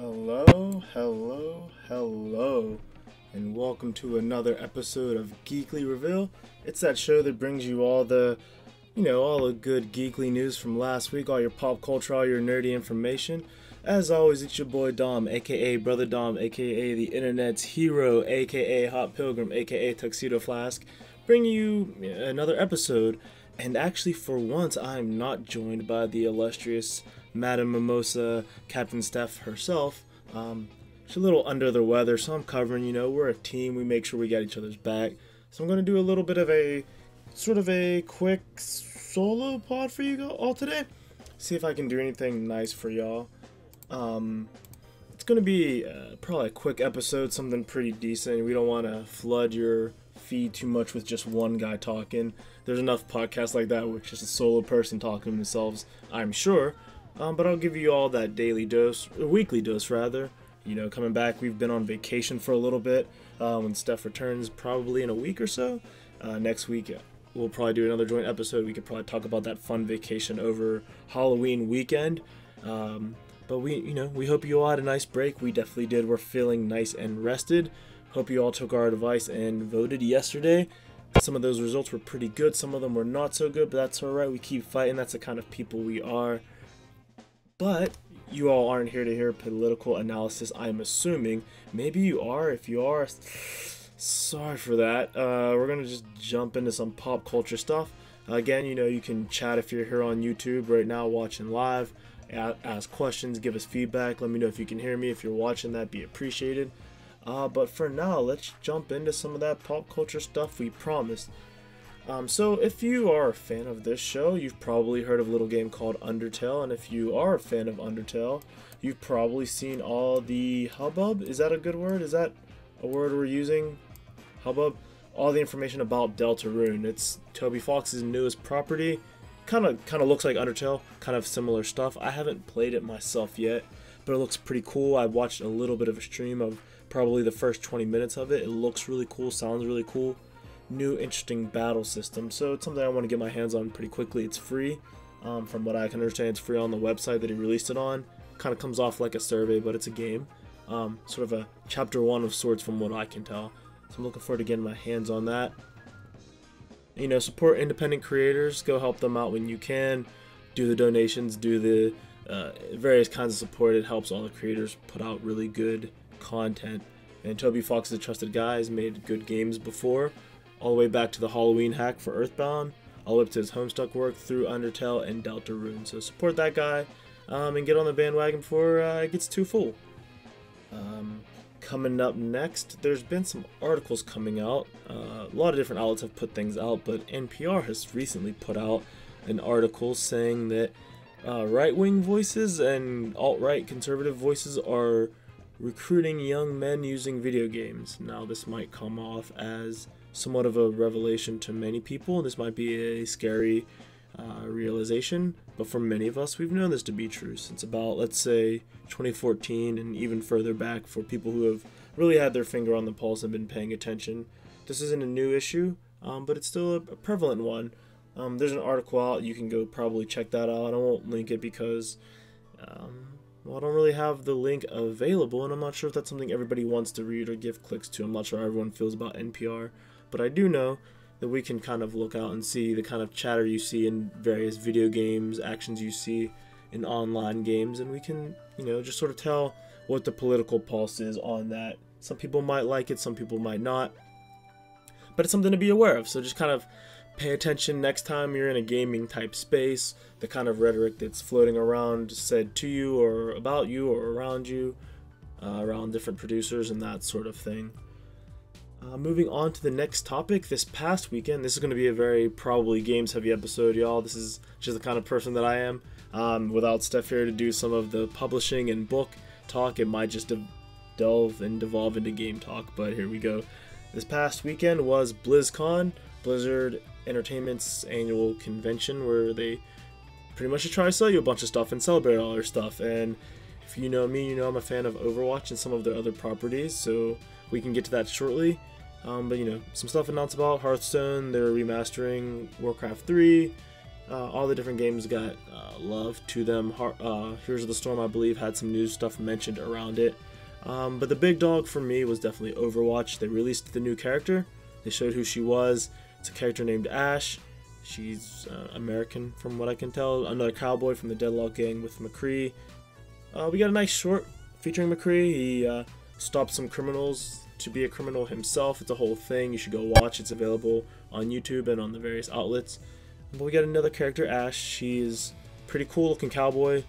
Hello, hello, hello, and welcome to another episode of Geekly Reveal. It's that show that brings you all the good geekly news from last week, all your pop culture, all your nerdy information. As always, it's your boy Dom, aka Brother Dom, aka the internet's hero, aka Hot Pilgrim, aka Tuxedo Flask, bringing you another episode. And actually, for once, I'm not joined by the illustrious Madame Mimosa, Captain Steph herself. She's a little under the weather, so I'm covering. We're a team. We make sure we got each other's back. So I'm going to do a little bit of a quick solo pod for you all today. See if I can do anything nice for y'all. It's going to be probably a quick episode, something pretty decent. We don't want to flood your feed too much with just one guy talking. There's enough podcasts like that with just a solo person talking to themselves, I'm sure. But I'll give you all that daily dose, or weekly dose rather. Coming back, we've been on vacation for a little bit. When Steph returns, probably in a week or so. Next week, we'll probably do another joint episode. We could probably talk about that fun vacation over Halloween weekend. But we hope you all had a nice break. We definitely did. We're feeling nice and rested. Hope you all took our advice and voted yesterday. Some of those results were pretty good. Some of them were not so good, but that's alright. We keep fighting. That's the kind of people we are. But you all aren't here to hear political analysis, I'm assuming. Maybe you are. If you are, sorry for that. We're going to just jump into some pop culture stuff. Again, you can chat if you're here on YouTube right now watching live. Ask questions, give us feedback. Let me know if you can hear me. If you're watching, that'd be appreciated. But for now, let's jump into some of that pop culture stuff we promised. So if you are a fan of this show, you've probably heard of a little game called Undertale, and if you are a fan of Undertale, you've probably seen all the hubbub. Is that a good word? Is that a word we're using? Hubbub? All the information about Deltarune. It's Toby Fox's newest property. Kind of looks like Undertale, kind of similar stuff. I haven't played it myself yet, but it looks pretty cool. I watched a little bit of a stream of probably the first 20 minutes of it. It looks really cool, sounds really cool. New interesting battle system, so it's something I want to get my hands on pretty quickly. It's free. From what I can understand, it's free on the website that he released it on. Kind of comes off like a survey, but it's a game. Sort of a chapter 1 of sorts from what I can tell. So I'm looking forward to getting my hands on that. Support independent creators. Go help them out when you can. Do the donations, do the various kinds of support. It helps all the creators put out really good content. And Toby Fox is a trusted guy. He's made good games before. All the way back to the Halloween hack for Earthbound, all the way up to his Homestuck work through Undertale and Deltarune. So support that guy and get on the bandwagon before it gets too full. Coming up next, there's been some articles coming out. A lot of different outlets have put things out, but NPR has recently put out an article saying that right-wing voices and alt-right conservative voices are recruiting young men using video games. Now, this might come off as somewhat of a revelation to many people. This might be a scary realization, but for many of us, we've known this to be true since about, let's say, 2014 and even further back. For people who have really had their finger on the pulse and been paying attention, this isn't a new issue, but it's still a prevalent one. There's an article out. You can go probably check that out. I won't link it because I don't really have the link available, and I'm not sure if that's something everybody wants to read or give clicks to. I'm not sure how everyone feels about NPR. But I do know that we can kind of look out and see the kind of chatter you see in various video games, actions you see in online games, and we can, just sort of tell what the political pulse is on that. Some people might like it, some people might not. But it's something to be aware of, so just kind of pay attention next time you're in a gaming type space, the kind of rhetoric that's floating around said to you or about you or around you, around different producers and that sort of thing. Moving on to the next topic, this past weekend, this is going to be a very probably games-heavy episode, y'all. This is just the kind of person that I am. Without Steph here to do some of the publishing and book talk, it might just delve and devolve into game talk, but here we go. This past weekend was BlizzCon, Blizzard Entertainment's annual convention, where they pretty much just try to sell you a bunch of stuff and celebrate all their stuff. And if you know me, you know I'm a fan of Overwatch and some of their other properties, so we can get to that shortly. But some stuff announced about Hearthstone. They're remastering Warcraft 3. All the different games got love to them. Heroes of the Storm, I believe, had some new stuff mentioned around it. But the big dog for me was definitely Overwatch. They released the new character. They showed who she was. It's a character named Ash. She's American from what I can tell. Another cowboy from the Deadlock gang with McCree. We got a nice short featuring McCree. He stopped some criminals to be a criminal himself. It's a whole thing. You should go watch. It's available on YouTube and on the various outlets. But we got another character, Ash. She is pretty cool looking cowboy.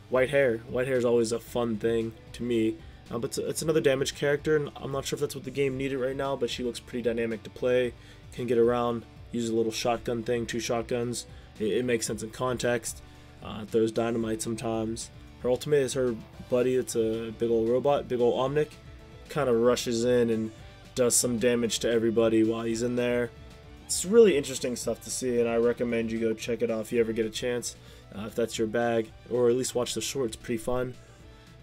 White hair. White hair is always a fun thing to me. But it's another damage character, and I'm not sure if that's what the game needed right now, but she looks pretty dynamic to play. Can get around, use a little shotgun thing, 2 shotguns. It makes sense in context. Throws dynamite sometimes. Her ultimate is her buddy. It's a big old robot, big old Omnic. Kind of rushes in and does some damage to everybody while he's in there. It's really interesting stuff to see, and I recommend you go check it out if you ever get a chance, if that's your bag, or at least watch the short. It's pretty fun.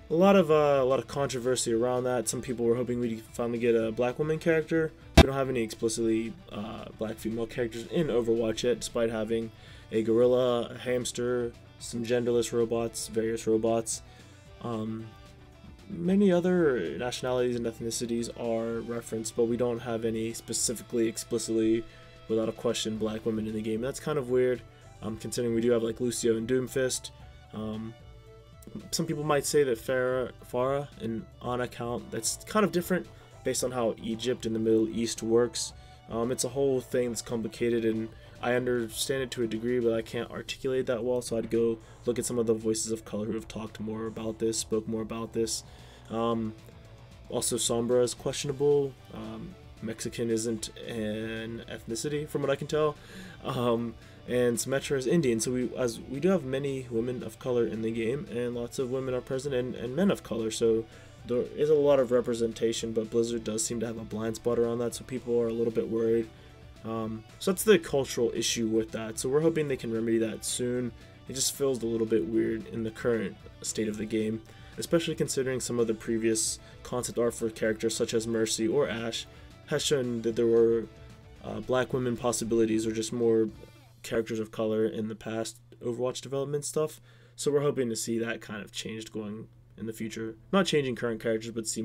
A lot of controversy around that. Some people were hoping we'd finally get a black woman character. We don't have any explicitly black female characters in Overwatch yet, despite having a gorilla, a hamster, some genderless robots, various robots. Many other nationalities and ethnicities are referenced, but we don't have any specifically, explicitly, without a question, black women in the game. That's kind of weird, considering we do have like Lucio and Doomfist. Some people might say that Farah and Ana count. That's kind of different based on how Egypt and the Middle East works. It's a whole thing that's complicated, and I understand it to a degree, but I can't articulate that well, so I'd go look at some of the voices of color who have talked more about this, spoke more about this. Also, Sombra is questionable. Mexican isn't an ethnicity, from what I can tell. And Symmetra is Indian, so we do have many women of color in the game, and lots of women are present, and men of color, so there is a lot of representation, but Blizzard does seem to have a blind spot around that, so people are a little bit worried. So that's the cultural issue with that, so we're hoping they can remedy that soon. It just feels a little bit weird in the current state of the game, especially considering some of the previous concept art for characters such as Mercy or Ash has shown that there were black women possibilities or just more characters of color in the past Overwatch development stuff. So we're hoping to see that kind of changed going in the future. Not changing current characters, but see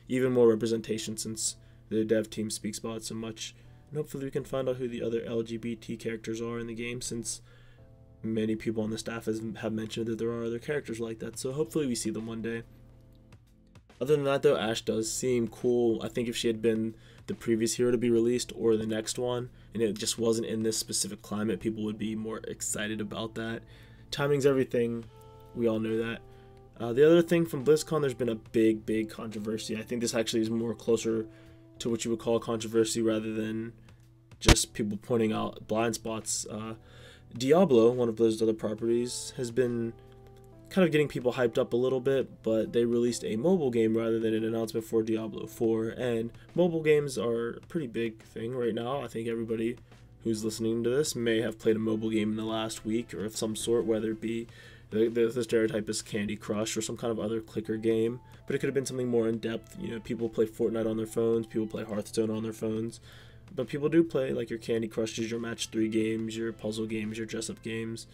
even more representation, since the dev team speaks about it so much. And hopefully we can find out who the other LGBT characters are in the game, since many people on the staff have mentioned that there are other characters like that. So hopefully we see them one day. Other than that though, Ash does seem cool. I think if she had been the previous hero to be released or the next one, and it just wasn't in this specific climate, people would be more excited about that. Timing's everything. We all know that. The other thing from BlizzCon, there's been a big controversy. I think this actually is more closer to what you would call controversy rather than just people pointing out blind spots. Diablo, one of Blizzard's other properties, has been kind of getting people hyped up a little bit, but they released a mobile game rather than an announcement for Diablo 4, and mobile games are a pretty big thing right now. I think everybody who's listening to this may have played a mobile game in the last week or of some sort, whether it be the stereotype is Candy Crush or some kind of other clicker game, but it could have been something more in depth. You know, people play Fortnite on their phones, people play Hearthstone on their phones, but people do play like your Candy Crushes, your Match 3 games, your puzzle games, your dress-up games.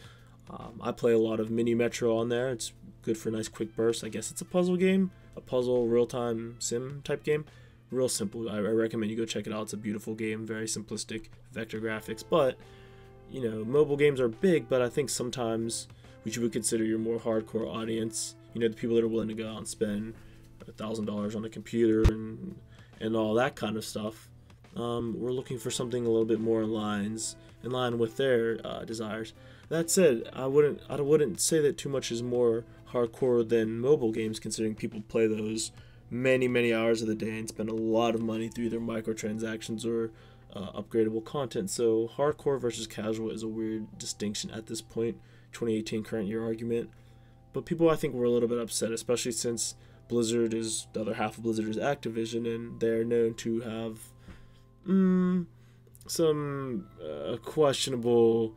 I play a lot of Mini Metro on there. It's good for a nice quick burst. I guess it's a puzzle game, a puzzle real-time sim type game. Real simple. I recommend you go check it out. It's a beautiful game, very simplistic vector graphics. But, you know, mobile games are big, but I think sometimes which you would consider your more hardcore audience, you know, the people that are willing to go out and spend $1,000 on a computer and all that kind of stuff. We're looking for something a little bit more in line with their desires. That said, I wouldn't say that too much is more hardcore than mobile games, considering people play those many hours of the day and spend a lot of money through their microtransactions or upgradable content. So hardcore versus casual is a weird distinction at this point, 2018 current year argument. But people, I think, were a little bit upset, especially since Blizzard is, the other half of Blizzard is Activision, and they're known to have some questionable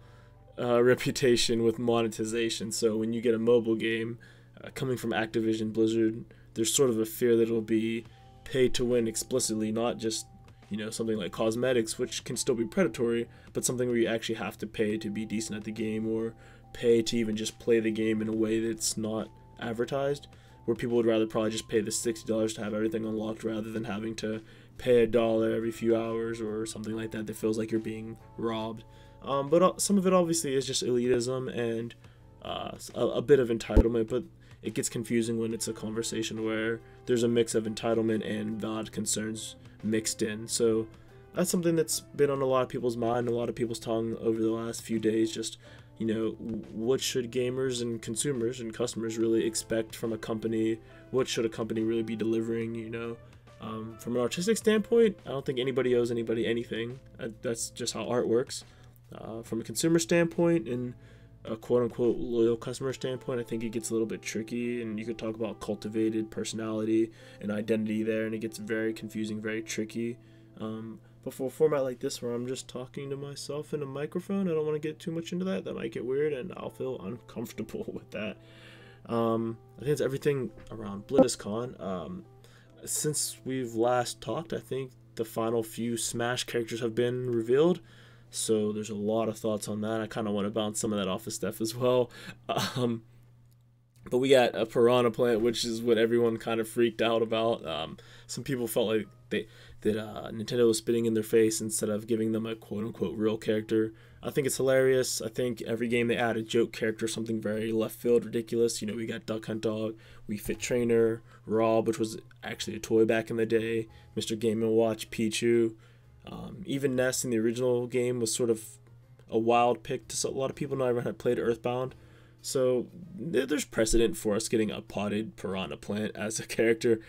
reputation with monetization. So when you get a mobile game coming from Activision Blizzard, there's sort of a fear that it'll be pay to win explicitly, not just, something like cosmetics, which can still be predatory, but something where you actually have to pay to be decent at the game, or pay to even just play the game in a way that's not advertised, where people would rather probably just pay the $60 to have everything unlocked rather than having to pay $1 every few hours or something like that feels like you're being robbed. But some of it obviously is just elitism and a bit of entitlement, but it gets confusing when it's a conversation where there's a mix of entitlement and valid concerns mixed in. So that's something that's been on a lot of people's mind, a lot of people's tongue over the last few days. Just, what should gamers and consumers and customers really expect from a company? What should a company really be delivering? From an artistic standpoint, I don't think anybody owes anybody anything. That's just how art works. From a consumer standpoint and a quote-unquote loyal customer standpoint, I think it gets a little bit tricky, and you could talk about cultivated personality and identity there, and it gets very confusing, very tricky. But for a format like this where I'm just talking to myself in a microphone, I don't want to get too much into that. That might get weird, and I'll feel uncomfortable with that. I think it's everything around BlizzCon. Since we've last talked, I think the final few Smash characters have been revealed. So there's a lot of thoughts on that. I kind of want to bounce some of that off of Steph as well. But we got a Piranha Plant, which is what everyone kind of freaked out about. Some people felt like that Nintendo was spitting in their face instead of giving them a quote-unquote real character. I think it's hilarious. I think every game they add a joke character, something very left field, ridiculous. We got Duck Hunt Dog, Wii Fit Trainer, Rob, which was actually a toy back in the day, Mr. Game & Watch, Pichu. Even Ness in the original game was sort of a wild pick to a lot of people. Not everyone had played Earthbound. So there's precedent for us getting a potted Piranha Plant as a character.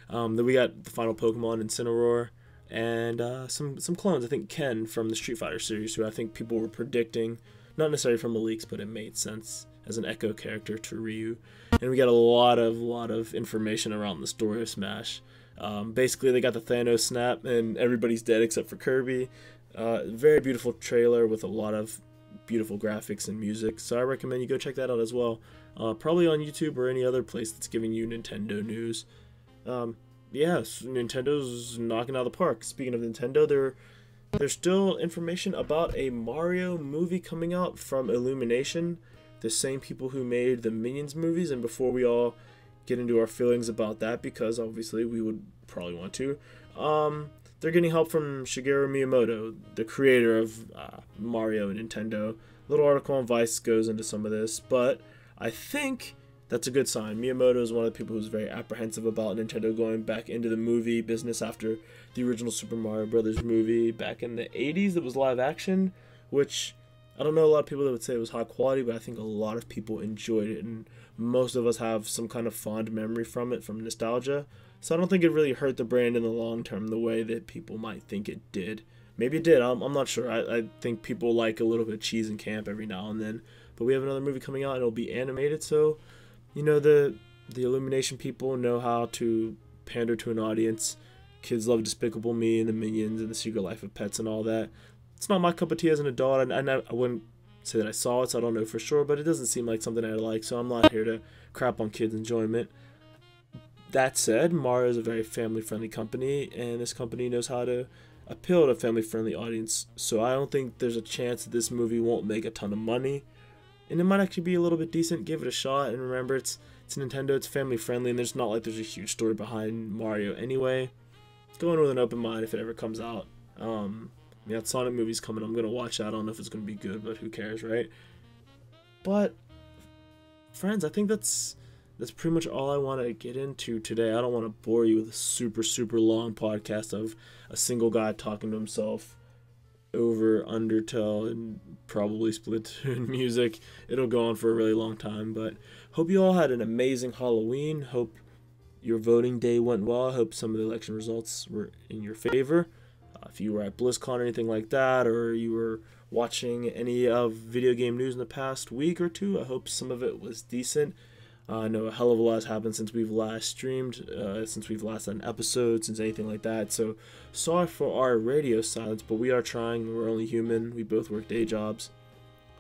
Then we got the final Pokemon Incineroar, and some clones. I think Ken from the Street Fighter series, who I think people were predicting, not necessarily from the leaks, but it made sense as an Echo character to Ryu. And we got a lot of information around the story of Smash. Basically, they got the Thanos snap, and everybody's dead except for Kirby. Very beautiful trailer with a lot of beautiful graphics and music, so I recommend you go check that out as well. Probably on YouTube or any other place that's giving you Nintendo news. Nintendo's knocking out of the park. Speaking of Nintendo, there's still information about a Mario movie coming out from Illumination, the same people who made the Minions movies. And before we all get into our feelings about that, because obviously we would probably want to, they're getting help from Shigeru Miyamoto, the creator of Mario and Nintendo. A little article on Vice goes into some of this, but I think that's a good sign. Miyamoto is one of the people who's very apprehensive about Nintendo going back into the movie business after the original Super Mario Brothers movie back in the 80s that was live action, which I don't know a lot of people that would say it was high quality, but I think a lot of people enjoyed it, and most of us have some kind of fond memory from it, from nostalgia. So I don't think it really hurt the brand in the long term the way that people might think it did. Maybe it did, I'm not sure. I think people like a little bit of cheese and camp every now and then. But we have another movie coming out, and it'll be animated, so the Illumination people know how to pander to an audience. Kids love Despicable Me and the Minions and The Secret Life of Pets and all that. It's not my cup of tea as an adult. I wouldn't say that I saw it, so I don't know for sure, but it doesn't seem like something I like, so I'm not here to crap on kids' enjoyment. That said, Mario is a very family-friendly company, and this company knows how to appeal to a family-friendly audience, so I don't think there's a chance that this movie won't make a ton of money. And it might actually be a little bit decent. Give it a shot, and remember, it's Nintendo, it's family-friendly, and there's not like there's a huge story behind Mario anyway. Go in with an open mind if it ever comes out. That Sonic movie's coming. I'm gonna watch that. I don't know if it's gonna be good, but who cares, right? But friends, I think that's pretty much all I want to get into today. I don't want to bore you with a super long podcast of a single guy talking to himself over Undertale and probably Splatoon music. It'll go on for a really long time, but hope you all had an amazing Halloween. Hope your voting day went well. I hope some of the election results were in your favor. If you were at BlizzCon or anything like that, or you were watching any of video game news in the past week or two, I hope some of it was decent. I know a hell of a lot has happened since we've last streamed, since we've last done an episode, since anything like that. So sorry for our radio silence, but we are trying. We're only human. We both work day jobs.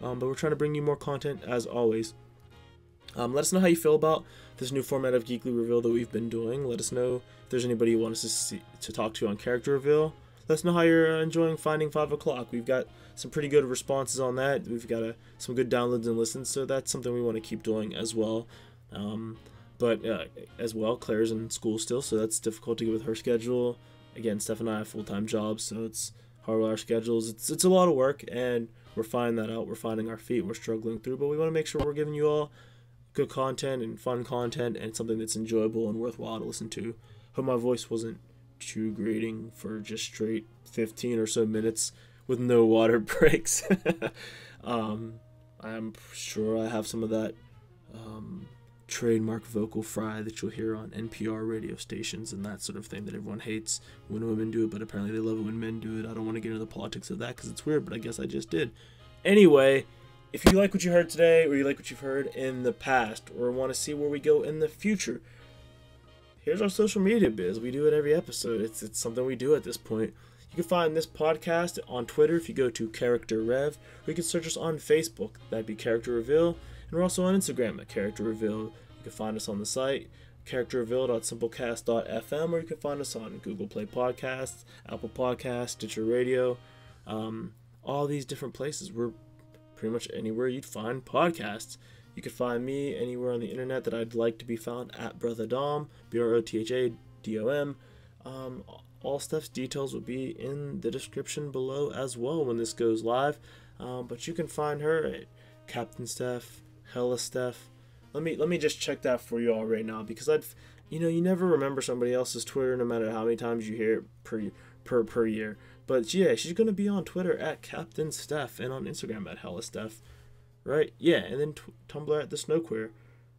But we're trying to bring you more content as always. Let us know how you feel about this new format of Geekly Reveal that we've been doing. Let us know if there's anybody you want us to talk to on Character Reveal. let us know how you're enjoying Finding 5 O'Clock. We've got some pretty good responses on that. We've got some good downloads and listens, so that's something we want to keep doing as well. But as well, Claire's in school still, so that's difficult to get with her schedule. Again, Steph and I have full-time jobs, so it's hard with our schedules. It's a lot of work, and we're finding that out. We're finding our feet. We're struggling through, but we want to make sure we're giving you all good content and fun content and something that's enjoyable and worthwhile to listen to. Hope my voice wasn't too grating for just straight 15 or so minutes with no water breaks. I'm sure I have some of that trademark vocal fry that you'll hear on NPR radio stations and that sort of thing that everyone hates when women do it, but apparently they love it when men do it. I don't want to get into the politics of that because it's weird, but I guess I just did. Anyway, if you like what you heard today, or you like what you've heard in the past, or want to see where we go in the future, here's our social media biz. We do it every episode. It's something we do at this point. You can find this podcast on Twitter if you go to Character Rev, or you can search us on Facebook. That'd be Character Reveal. And we're also on Instagram at Character Reveal. You can find us on the site, characterreveal.simplecast.fm, or you can find us on Google Play Podcasts, Apple Podcasts, Stitcher Radio, all these different places. We're pretty much anywhere you'd find podcasts. You can find me anywhere on the internet that I'd like to be found at Brother Dom, BROTHADOM. All Steph's details will be in the description below as well when this goes live. But you can find her at Captain Steph, Hella Steph. Let me just check that for you all right now, because you never remember somebody else's Twitter no matter how many times you hear it per year. But yeah, she's gonna be on Twitter at Captain Steph and on Instagram at Hella Steph, right? Yeah, and then Tumblr at the Snow Queer.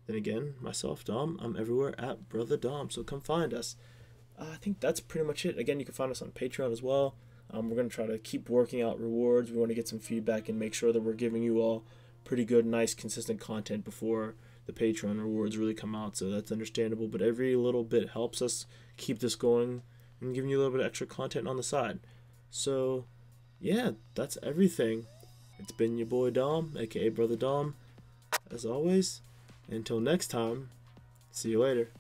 Then again, myself, Dom, I'm everywhere at Brother Dom. So come find us. I think that's pretty much it. Again, you can find us on Patreon as well. We're gonna try to keep working out rewards. We want to get some feedback and make sure that we're giving you all pretty good, nice, consistent content before the Patreon rewards really come out, so that's understandable, but every little bit helps us keep this going and giving you a little bit of extra content on the side. So yeah, that's everything. It's been your boy Dom, aka Brother Dom, as always. Until next time, see you later.